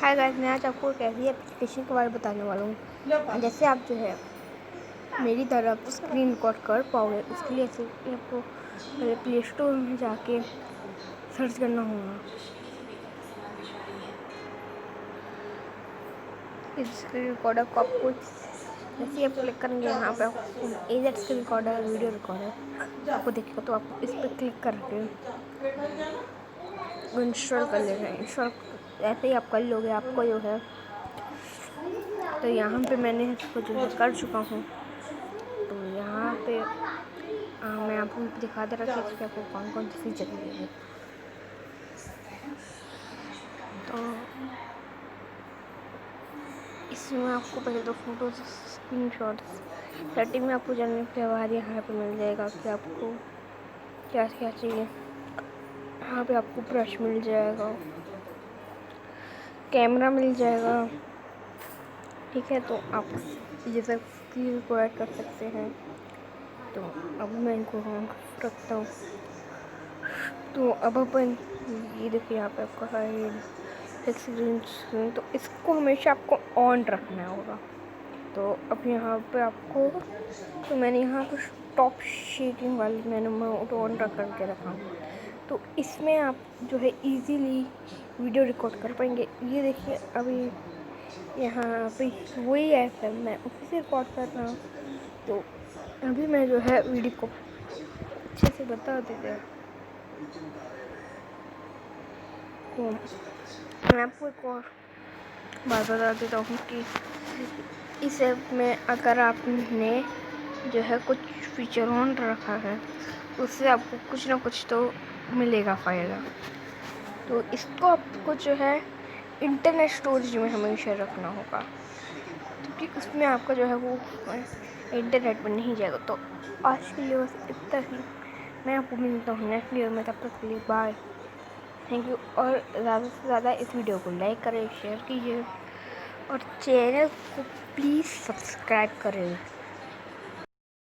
Hi guys, मैं आज आपको एक ऐसी एप्लीकेशन के बारे में बताने वाला हूँ जैसे आप जो है मेरी तरफ स्क्रीन रिकॉर्ड कर पाओगे। इसके लिए ऐसे आपको पहले प्ले स्टोर में जाके सर्च करना होगा। इस स्क्रीन रिकॉर्डर को आपको जैसे ही आप क्लिक करेंगे यहाँ पे आपको AZ screen recorder video recorder आपको दिखेगा, तो आपको इस पर क्लिक करके इंस्टॉल कर लेना है। इंस्टॉल ऐसे ही आप कर लोगे, आपको जो है तो यहाँ पे मैंने इसको जो है कर चुका हूँ। तो यहाँ पे मैं आपको दिखा दे रहा कि इसके आपको कौन कौन सी फीचर मिलेंगे। तो इसमें आपको पहले तो फोटो स्क्रीन शॉट्स सेटिंग में आपको जानने के बाद यहाँ पे मिल जाएगा कि आपको क्या क्या चाहिए। यहाँ पे आपको ब्रश मिल जाएगा, कैमरा मिल जाएगा, ठीक है। तो आप ये सब स्क्रीन रिकॉर्ड कर सकते हैं। तो अब मैं इनको ऑन रखता हूँ। तो अब अपन ये देखिए यहाँ पे आपका साइड स्क्रीन, तो इसको हमेशा आपको ऑन रखना होगा। तो अब यहाँ पे आपको तो मैंने यहाँ पे टॉप शेकिंग वाली मैंने ऑन करके रखा हूँ। तो इसमें आप जो है इजीली वीडियो रिकॉर्ड कर पाएंगे। ये देखिए अभी यहाँ पे वही ऐप है, मैं उसी से रिकॉर्ड कर रहा हूँ। तो अभी मैं जो है वीडियो को अच्छे से बता देते हैं। तो मैं आपको एक और बात बता देता हूँ कि इस ऐप में अगर आपने जो है कुछ फीचर ऑन रखा है उससे आपको कुछ ना कुछ तो मिलेगा फ़ायदा। तो इसको आपको जो है इंटरनेट स्टोरेज में हमेशा रखना होगा, क्योंकि उसमें आपका जो है वो इंटरनेट पर नहीं जाएगा। तो आज के लिए बस इतना ही। मैं आपको मिलता हूँ नेक्स्ट वीडियो में, तब तक के लिए बाय, थैंक यू। और ज़्यादा से ज़्यादा इस वीडियो को लाइक करें, शेयर कीजिए और चैनल को प्लीज़ सब्सक्राइब करें।